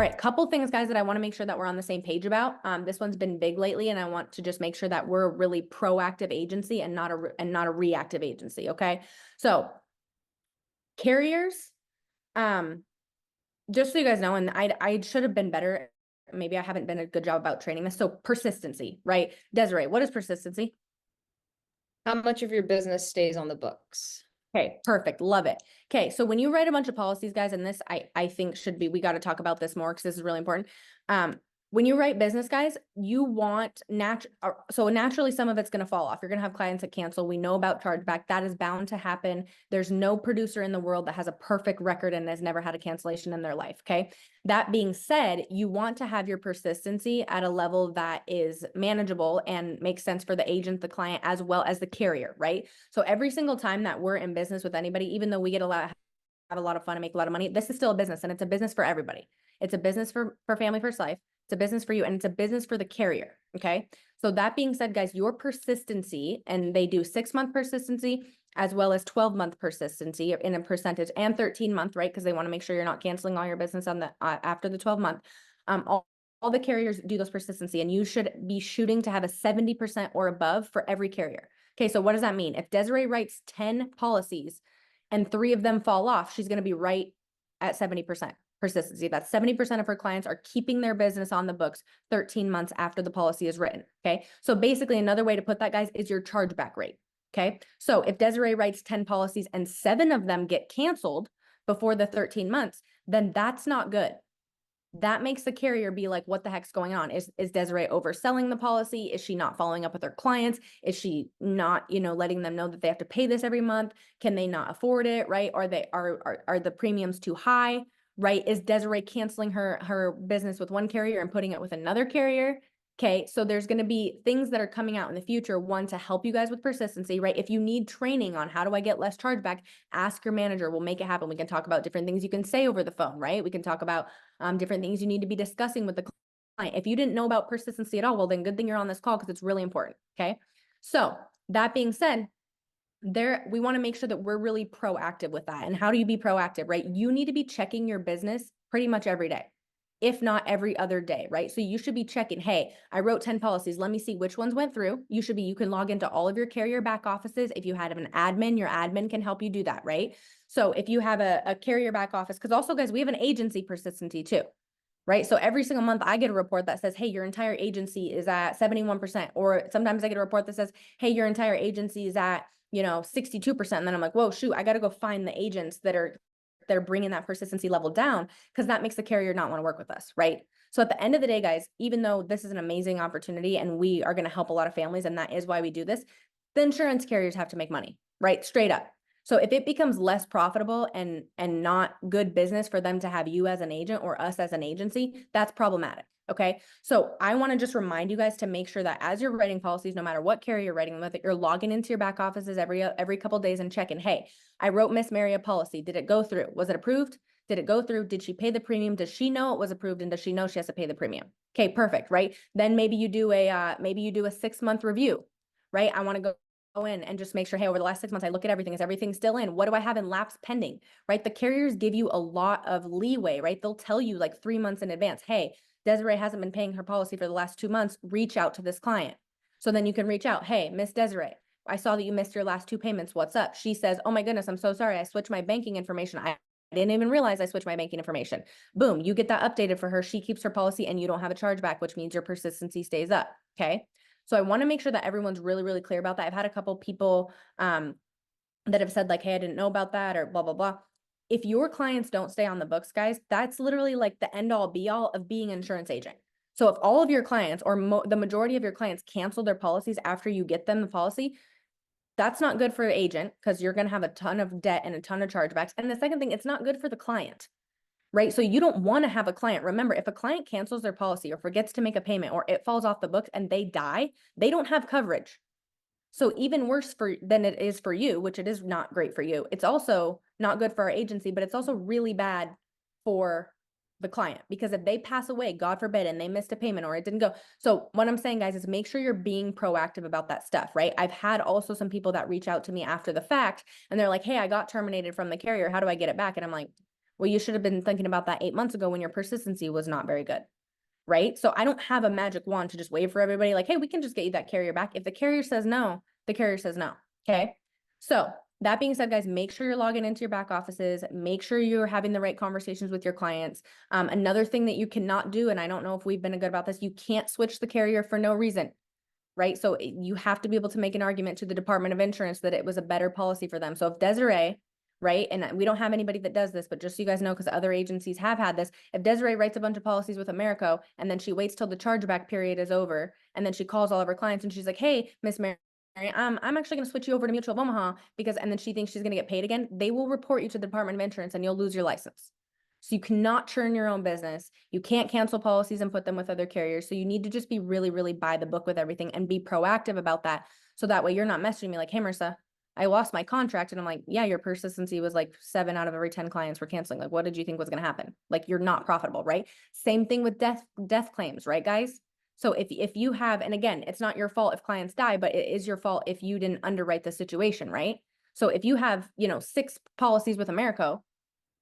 right, couple things, guys, that I want to make sure that we're on the same page about. This one's been big lately, and I want to just make sure that we're a really proactive agency and not a reactive agency. Okay, so carriers, just so you guys know, and I should have been better. Maybe I haven't been a good job about training this. So persistency, right? Desiree, what is persistency? How much of your business stays on the books? Okay, perfect. Love it. Okay, so when you write a bunch of policies, guys, and this I think should be, we got to talk about this more because this is really important. When you write business, guys, you want so naturally some of it's going to fall off. You're going to have clients that cancel. We know about chargeback. That is bound to happen. There's no producer in the world that has a perfect record and has never had a cancellation in their life. Okay. That being said, you want to have your persistency at a level that is manageable and makes sense for the agent, the client, as well as the carrier, right? So every single time that we're in business with anybody, even though we have a lot of fun and make a lot of money, this is still a business, and it's a business for everybody. It's a business for Family First Life. It's a business for you, and it's a business for the carrier. Okay. So that being said, guys, your persistency, and they do 6-month persistency as well as 12-month persistency in a percentage, and 13-month, right? Because they want to make sure you're not canceling all your business on the after the 12-month. All the carriers do those persistency, and you should be shooting to have a 70% or above for every carrier. Okay. So what does that mean? If Desiree writes 10 policies and 3 of them fall off, she's going to be right at 70% persistency. That's 70% of her clients are keeping their business on the books 13 months after the policy is written. Okay. So basically another way to put that, guys, is your chargeback rate. Okay. So if Desiree writes 10 policies and 7 of them get canceled before the 13 months, then that's not good. That makes the carrier be like, what the heck's going on? Is Desiree overselling the policy? Is she not following up with her clients? Is she not, letting them know that they have to pay this every month? Can they not afford it? Right? Are the premiums too high? Right? Is Desiree canceling her business with one carrier and putting it with another carrier? Okay, so there's going to be things that are coming out in the future, one, to help you guys with persistency, right? If you need training on how do I get less chargeback, ask your manager. We'll make it happen. We can talk about different things you can say over the phone, right? We can talk about different things you need to be discussing with the client. If you didn't know about persistency at all, well, then good thing you're on this call because it's really important, okay? So that being said, we want to make sure that we're really proactive with that. And how do you be proactive, right? You need to be checking your business pretty much every day, if not every other day, right? So you should be checking, hey, I wrote 10 policies. Let me see which ones went through. You can log into all of your carrier back offices. If you had an admin, your admin can help you do that, right? So if you have a carrier back office, because also, guys, we have an agency persistency too, right? So every single month I get a report that says, hey, your entire agency is at 71%. Or sometimes I get a report that says, hey, your entire agency is at 62%. And then I'm like, whoa, shoot, I got to go find the agents that are bringing that persistency level down, because that makes the carrier not want to work with us, right? So at the end of the day, guys, even though this is an amazing opportunity and we are going to help a lot of families, and that is why we do this, the insurance carriers have to make money, right? Straight up. So if it becomes less profitable and not good business for them to have you as an agent or us as an agency, that's problematic. Okay. So I want to just remind you guys to make sure that as you're writing policies, no matter what carrier you're writing them with, that you're logging into your back offices every couple of days and checking, hey, I wrote Miss Mary a policy. Did it go through? Was it approved? Did it go through? Did she pay the premium? Does she know it was approved? And does she know she has to pay the premium? Okay, perfect. Right. Then maybe you do a 6-month review, right? I want to go in and just make sure, hey, over the last 6 months, I look at everything. Is everything still in? What do I have in lapse pending? Right? The carriers give you a lot of leeway, right? They'll tell you like 3 months in advance, hey, Desiree hasn't been paying her policy for the last 2 months. Reach out to this client. So then you can reach out. Hey, Miss Desiree, I saw that you missed your last 2 payments. What's up? She says, oh my goodness, I'm so sorry. I switched my banking information. I didn't even realize I switched my banking information. Boom, you get that updated for her. She keeps her policy and you don't have a chargeback, which means your persistency stays up. Okay. So I want to make sure that everyone's really, really clear about that. I've had a couple people that have said like, hey, I didn't know about that, or blah, blah, blah. If your clients don't stay on the books, guys, that's literally like the end all be all of being an insurance agent. So if all of your clients or the majority of your clients cancel their policies after you get them the policy, that's not good for an agent, because you're going to have a ton of debt and a ton of chargebacks. And the second thing, it's not good for the client, right? So you don't want to have a client. Remember, if a client cancels their policy or forgets to make a payment or it falls off the books and they die, they don't have coverage. So even worse than it is for you, which it is not great for you. It's also not good for our agency, but it's also really bad for the client, because if they pass away, God forbid, and they missed a payment or it didn't go. So what I'm saying, guys, is make sure you're being proactive about that stuff, right? I've had also some people that reach out to me after the fact and they're like, hey, I got terminated from the carrier. How do I get it back? And I'm like, Well, you should have been thinking about that 8 months ago when your persistency was not very good. Right? So I don't have a magic wand to just wave for everybody like, hey, we can just get you that carrier back. If the carrier says no, the carrier says no. Okay. So that being said, guys, make sure you're logging into your back offices. Make sure you're having the right conversations with your clients. Another thing that you cannot do, and I don't know if we've been good about this, you can't switch the carrier for no reason. Right? So you have to be able to make an argument to the Department of Insurance that it was a better policy for them. So if Desiree, right, and we don't have anybody that does this, but just so you guys know, because other agencies have had this, if Desiree writes a bunch of policies with Americo and then she waits till the chargeback period is over and then she calls all of her clients and she's like, hey, Miss Mary, I'm actually going to switch you over to Mutual of Omaha because, and then she thinks she's going to get paid again, they will report you to the Department of Insurance and you'll lose your license. So you cannot churn your own business. You can't cancel policies and put them with other carriers. So you need to just be really, really by the book with everything and be proactive about that. So that way you're not messaging me like, hey, Marissa, I lost my contract. And I'm like, yeah, your persistency was like 7 out of every 10 clients were canceling. Like, what did you think was going to happen? Like, you're not profitable, right? Same thing with death claims, right, guys? So if you have, and again, it's not your fault if clients die, but it is your fault if you didn't underwrite the situation, right? So if you have, 6 policies with Americo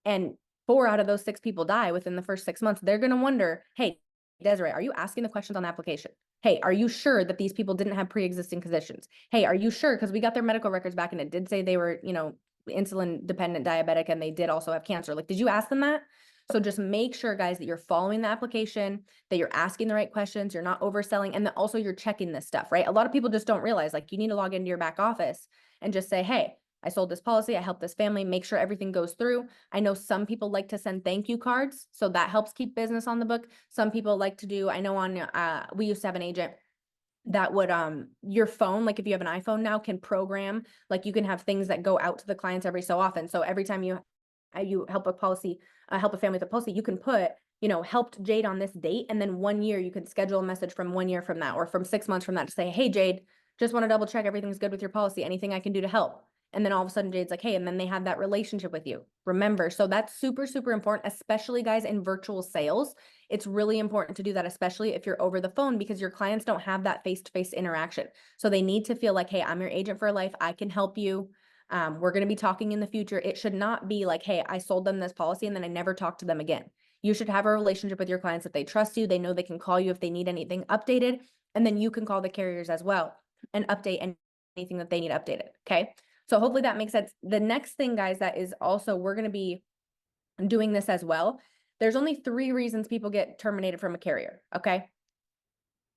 and 4 out of those 6 people die within the first 6 months, they're going to wonder, hey, Desiree, are you asking the questions on the application? Hey, are you sure that these people didn't have pre-existing conditions? Hey, are you sure? Because we got their medical records back and it did say they were, insulin dependent diabetic and they did also have cancer. Like, did you ask them that? So just make sure, guys, that you're following the application, that you're asking the right questions, you're not overselling, and that also you're checking this stuff, right? A lot of people just don't realize, like, you need to log into your back office and just say, hey, I sold this policy, I helped this family, make sure everything goes through. I know some people like to send thank you cards, so that helps keep business on the book. Some people like to do, I know on, we used to have an agent that would, your phone, like if you have an iPhone now, can program, like you can have things that go out to the clients every so often. So every time you help a policy, help a family with a policy, you can put, helped Jade on this date. And then 1 year, you could schedule a message from 1 year from that, or from 6 months from that to say, hey, Jade, just want to double check everything's good with your policy. Anything I can do to help? And then all of a sudden Jade's like, hey, and then they have that relationship with you. Remember, so that's super, super important, especially guys in virtual sales. It's really important to do that, especially if you're over the phone, because your clients don't have that face-to-face interaction. So they need to feel like, hey, I'm your agent for life. I can help you. We're going to be talking in the future. It should not be like, hey, I sold them this policy and then I never talked to them again. You should have a relationship with your clients that they trust you. They know they can call you if they need anything updated. And then you can call the carriers as well and update anything that they need updated. Okay. So hopefully that makes sense. The next thing, guys, that is also, we're going to be doing this as well. There's only 3 reasons people get terminated from a carrier. Okay.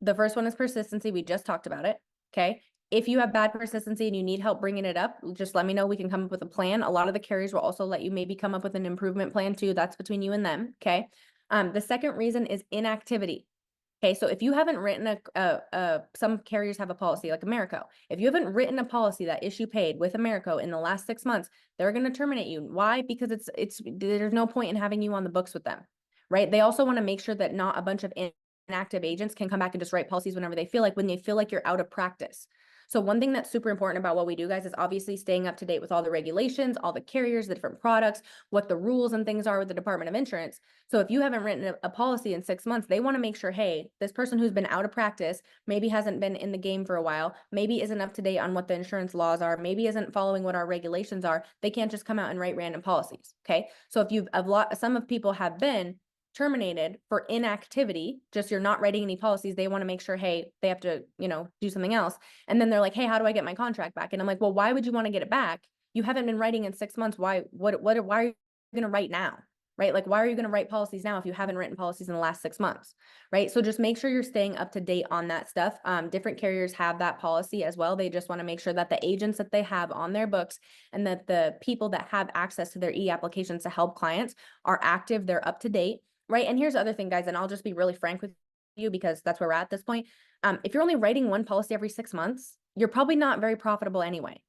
The first one is persistency. We just talked about it. Okay. If you have bad persistency and you need help bringing it up, just let me know. We can come up with a plan. A lot of the carriers will also let you maybe come up with an improvement plan too. That's between you and them. Okay. The second reason is inactivity. Okay, so if you haven't written some carriers have a policy like Americo. If you haven't written a policy that issue paid with Americo in the last 6 months, they're going to terminate you. Why? Because there's no point in having you on the books with them, right? They also want to make sure that not a bunch of inactive agents can come back and just write policies whenever they feel like, when they feel like you're out of practice. So one thing that's super important about what we do, guys, is obviously staying up to date with all the regulations, all the carriers, the different products, what the rules and things are with the Department of Insurance. So if you haven't written a policy in 6 months, they want to make sure, hey, this person who's been out of practice, maybe hasn't been in the game for a while, maybe isn't up to date on what the insurance laws are, maybe isn't following what our regulations are. They can't just come out and write random policies. Okay. So if some of people have been terminated for inactivity, just you're not writing any policies, they want to make sure, hey, they have to, do something else. And then they're like, hey, how do I get my contract back? And I'm like, well, why would you want to get it back? You haven't been writing in 6 months. Why are you going to write now? Right? Like, why are you going to write policies now if you haven't written policies in the last 6 months? Right? So just make sure you're staying up to date on that stuff. Different carriers have that policy as well. They just want to make sure that the agents that they have on their books and that the people that have access to their e-applications to help clients are active, they're up to date. Right. And here's the other thing, guys, and I'll just be really frank with you because that's where we're at this point. If you're only writing one policy every 6 months, you're probably not very profitable anyway.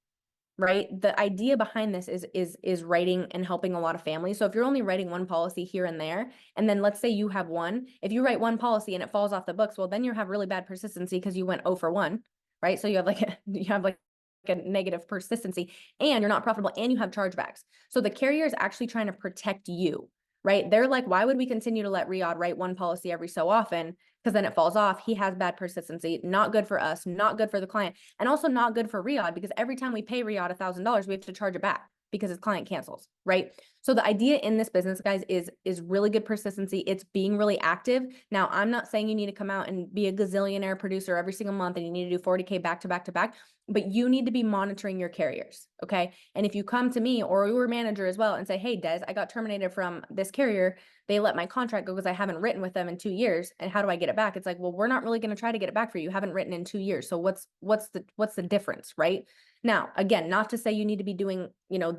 Right. The idea behind this is writing and helping a lot of families. So if you're only writing one policy here and there, and then let's say you have one, if you write one policy and it falls off the books, well, then you have really bad persistency because you went 0 for 1. Right. So you have like a negative persistency and you're not profitable and you have chargebacks. So the carrier is actually trying to protect you. Right? They're like, why would we continue to let Riyadh write one policy every so often? Because then it falls off. He has bad persistency. Not good for us, not good for the client, and also not good for Riyadh because every time we pay Riyadh $1,000, we have to charge it back. because his client cancels, right? So the idea in this business, guys, is really good persistency. It's being really active. Now, I'm not saying you need to come out and be a gazillionaire producer every single month and you need to do 40K back to back to back, but you need to be monitoring your carriers, okay? And if you come to me or your manager as well and say, hey, Des, I got terminated from this carrier, they let my contract go because I haven't written with them in 2 years. And how do I get it back? It's like, well, we're not really going to try to get it back for you. You haven't written in 2 years. So what's the difference, right? Now, again, not to say you need to be doing,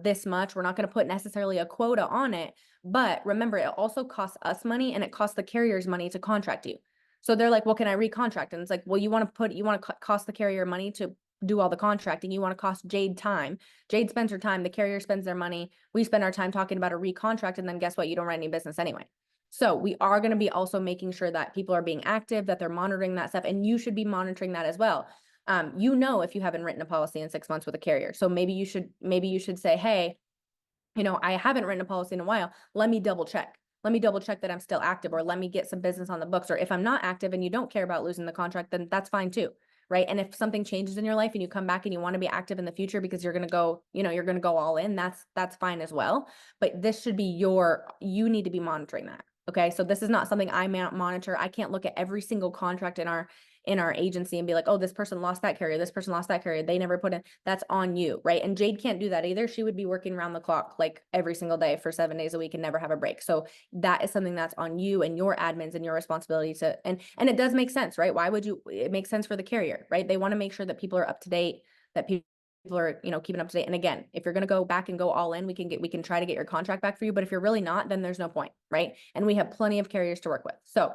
this much. We're not going to put necessarily a quota on it, but remember, it also costs us money and it costs the carriers money to contract you. So they're like, well, can I recontract? And it's like, well, you want to cost the carrier money to do all the contracting. You want to cost Jade time. Jade spends her time. The carrier spends their money. We spend our time talking about a recontract. And then guess what? You don't write any business anyway. So we are going to be also making sure that people are being active, that they're monitoring that stuff. And you should be monitoring that as well. If you haven't written a policy in 6 months with a carrier. So maybe you should say, hey, I haven't written a policy in a while. Let me double check. Let me double check that I'm still active, or let me get some business on the books. Or if I'm not active and you don't care about losing the contract, then that's fine too. Right. And if something changes in your life and you come back and you want to be active in the future because you're going to go, you're going to go all in, that's fine as well. But this should be you need to be monitoring that. Okay. So this is not something I monitor. I can't look at every single contract in our agency and be like, oh, this person lost that carrier. This person lost that carrier. They never put in, that's on you. Right. And Jade can't do that either. She would be working around the clock, like every single day for 7 days a week and never have a break. So that is something that's on you and your admins and your responsibility to, and it does make sense, right? It makes sense for the carrier, right? They want to make sure that people are up to date, that people are, keeping up to date. And again, if you're going to go back and go all in, we can try to get your contract back for you. But if you're really not, then there's no point. Right. And we have plenty of carriers to work with. So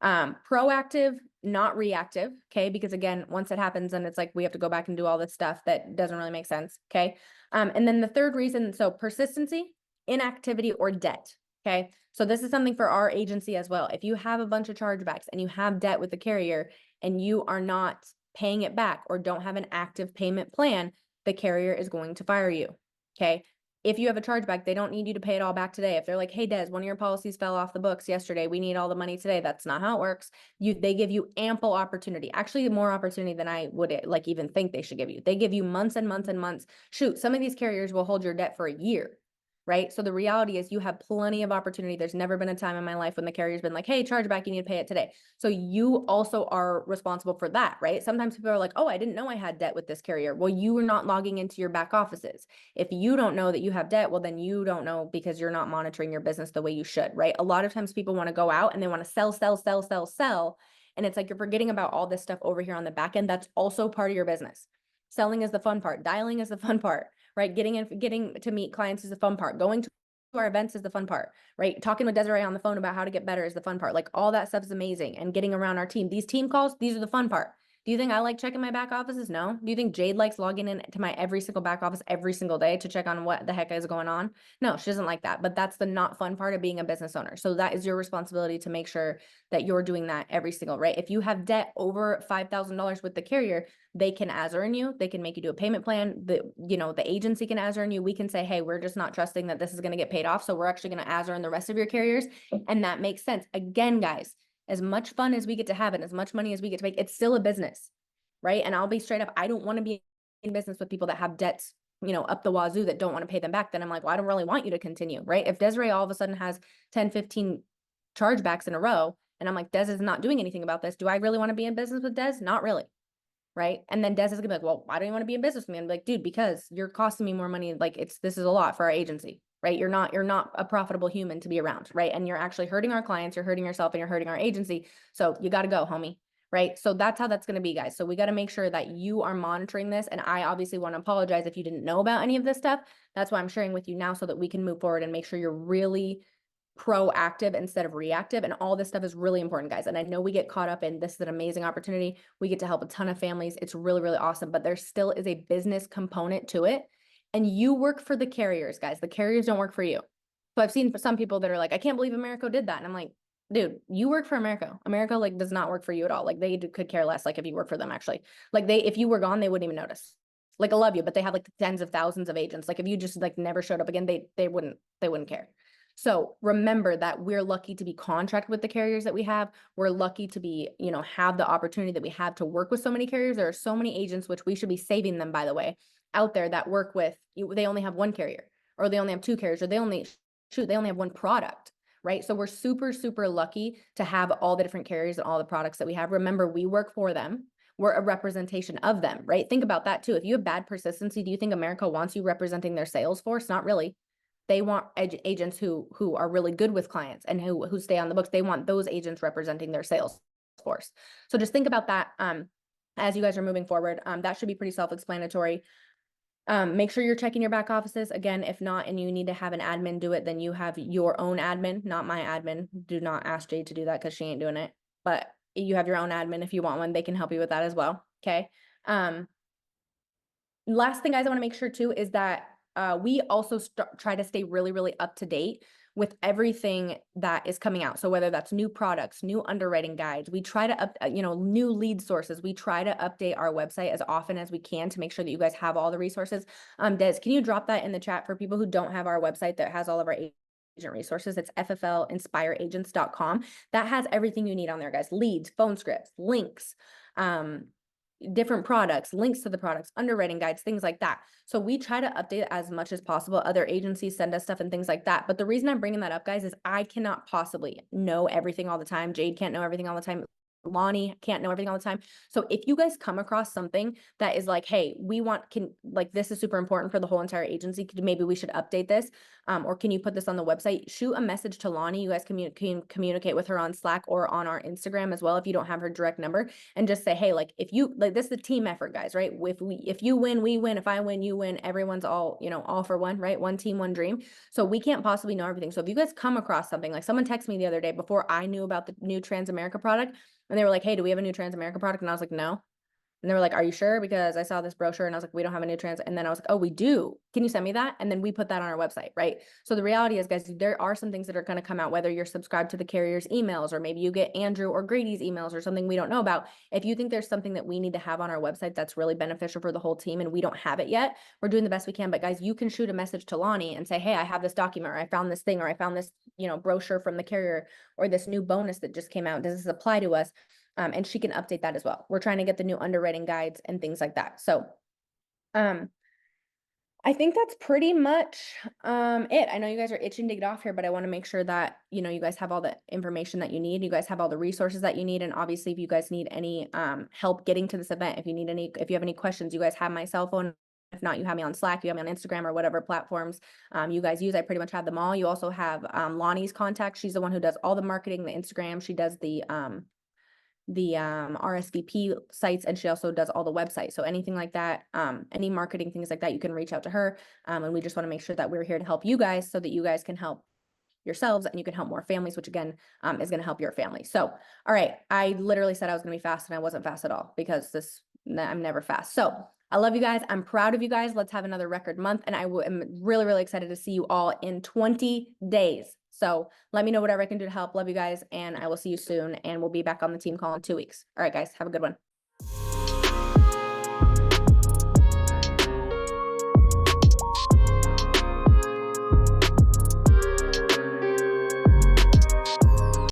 proactive, not reactive. Okay. Because again, once it happens, then it's like, we have to go back and do all this stuff that doesn't really make sense. Okay. And then the third reason, so persistency, inactivity, or debt. Okay. So this is something for our agency as well. If you have a bunch of chargebacks and you have debt with the carrier and you are not paying it back or don't have an active payment plan, the carrier is going to fire you. Okay. If you have a chargeback, they don't need you to pay it all back today. If they're like, hey, Des, one of your policies fell off the books yesterday, we need all the money today. That's not how it works. They give you ample opportunity, actually more opportunity than I would even think they should give you. They give you months and months and months. Shoot, some of these carriers will hold your debt for a year. Right. So the reality is you have plenty of opportunity. There's never been a time in my life when the carrier's been like, hey, chargeback, you need to pay it today. So you also are responsible for that. Right. Sometimes people are like, oh, I didn't know I had debt with this carrier. Well, you are not logging into your back offices. If you don't know that you have debt, well, then you don't know because you're not monitoring your business the way you should. Right. A lot of times people want to go out and they want to sell. And it's like, you're forgetting about all this stuff over here on the back end. That's also part of your business. Selling is the fun part. Dialing is the fun part. Right? Getting to meet clients is the fun part. Going to our events is the fun part, right? Talking with Desiree on the phone about how to get better is the fun part. Like all that stuff is amazing. And getting around our team, these team calls, these are the fun part. Do you think I like checking my back offices? No. Do you think Jade likes logging in to my every single back office every single day to check on what the heck is going on? No, she doesn't like that, but that's the not fun part of being a business owner. So that is your responsibility to make sure that you're doing that every single, right? If you have debt over $5,000 with the carrier, they can as earn you. They can make you do a payment plan. The agency can as earn you. We can say, hey, we're just not trusting that this is going to get paid off. So we're actually going to as earn the rest of your carriers. And that makes sense. Again, guys, as much fun as we get to have and as much money as we get to make, it's still a business, right? And I'll be straight up. I don't want to be in business with people that have debts, up the wazoo that don't want to pay them back. Then I'm like, well, I don't really want you to continue, right? If Desiree all of a sudden has 10, 15 chargebacks in a row, and I'm like, Des is not doing anything about this. Do I really want to be in business with Des? Not really. Right. And then Des is gonna be like, well, why don't you want to be in business with me? I'm like, dude, because you're costing me more money. Like this is a lot for our agency, right? You're not a profitable human to be around, right? And you're actually hurting our clients, you're hurting yourself, and you're hurting our agency. So you got to go, homie. Right. So that's how that's going to be, guys. So we got to make sure that you are monitoring this. And I obviously want to apologize if you didn't know about any of this stuff. That's why I'm sharing with you now so that we can move forward and make sure you're really proactive instead of reactive. And all this stuff is really important, guys. And I know we get caught up in this is an amazing opportunity. We get to help a ton of families. It's really, really awesome, but there still is a business component to it. And you work for the carriers, guys. The carriers don't work for you. So I've seen some people that are like, I can't believe Americo did that. And I'm like, dude, you work for Americo. Americo does not work for you at all. Like they could care less. Like if you work for them, actually, like if you were gone, they wouldn't even notice. Like I love you, but they have like tens of thousands of agents. Like if you just never showed up again, they wouldn't care. So remember that we're lucky to be contracted with the carriers that we have. We're lucky to be, have the opportunity that we have to work with so many carriers. There are so many agents, which we should be saving them, by the way, out there that work with, they only have one carrier, or they only have 2 carriers, or they only have 1 product, right? So we're super, super lucky to have all the different carriers and all the products that we have. Remember, we work for them. We're a representation of them, right? Think about that too. If you have bad persistency, do you think America wants you representing their sales force? Not really. They want agents who are really good with clients and who stay on the books. They want those agents representing their sales force. So just think about that as you guys are moving forward. That should be pretty self-explanatory. Make sure you're checking your back offices. Again, if not, and you need to have an admin do it, then you have your own admin, not my admin. Do not ask Jade to do that because she ain't doing it. But you have your own admin. If you want one, they can help you with that as well. Okay. Last thing, guys, I want to make sure too is that we also try to stay really, really up to date with everything that is coming out. So whether that's new products, new underwriting guides, we try to new lead sources. We try to update our website as often as we can to make sure that you guys have all the resources. Des, can you drop that in the chat for people who don't have our website that has all of our agent resources? It's fflinspireagents.com. That has everything you need on there, guys. Leads, phone scripts, links, different products, links to the products, underwriting guides, things like that. So we try to update as much as possible. Other agencies send us stuff and things like that. But the reason I'm bringing that up, guys, is I cannot possibly know everything all the time. Jade can't know everything all the time. Lonnie can't know everything all the time. So if you guys come across something that is like, hey, this is super important for the whole entire agency, maybe we should update this, or can you put this on the website? Shoot a message to Lonnie. You guys can communicate with her on Slack or on our Instagram as well if you don't have her direct number, and just say, hey, this is a team effort, guys, right? If you win, we win. If I win, you win. Everyone's all for one, right? One team, one dream. So we can't possibly know everything. So if you guys come across something, like someone texted me the other day before I knew about the new Transamerica product, and they were like, hey, do we have a new Transamerica product? And I was like, no. And they were like, are you sure? Because I saw this brochure and I was like, we don't have a new trans. And then I was like, oh, we do. Can you send me that? And then we put that on our website, right? So the reality is, guys, there are some things that are going to come out, whether you're subscribed to the carrier's emails, or maybe you get Andrew or Grady's emails or something we don't know about. If you think there's something that we need to have on our website that's really beneficial for the whole team and we don't have it yet, we're doing the best we can. But guys, you can shoot a message to Lonnie and say, hey, I have this document, or I found this thing, or I found this, brochure from the carrier, or this new bonus that just came out. Does this apply to us? And she can update that as well. We're trying to get the new underwriting guides and things like that. So, I think that's pretty much it. I know you guys are itching to get off here, but I want to make sure that, you guys have all the information that you need. You guys have all the resources that you need. And obviously, if you guys need any help getting to this event, if you have any questions, you guys have my cell phone. If not, you have me on Slack, you have me on Instagram, or whatever platforms you guys use. I pretty much have them all. You also have Lonnie's contact. She's the one who does all the marketing, the Instagram. She does the RSVP sites, and she also does all the websites. So anything like that, any marketing things like that, you can reach out to her. And we just want to make sure that we're here to help you guys so that you guys can help yourselves and you can help more families, which again, is going to help your family. So, all right. I literally said I was going to be fast and I wasn't fast at all, because I'm never fast. So I love you guys. I'm proud of you guys. Let's have another record month. And am really, really excited to see you all in 20 days. So let me know whatever I can do to help. Love you guys. And I will see you soon. And we'll be back on the team call in 2 weeks. All right, guys, have a good one.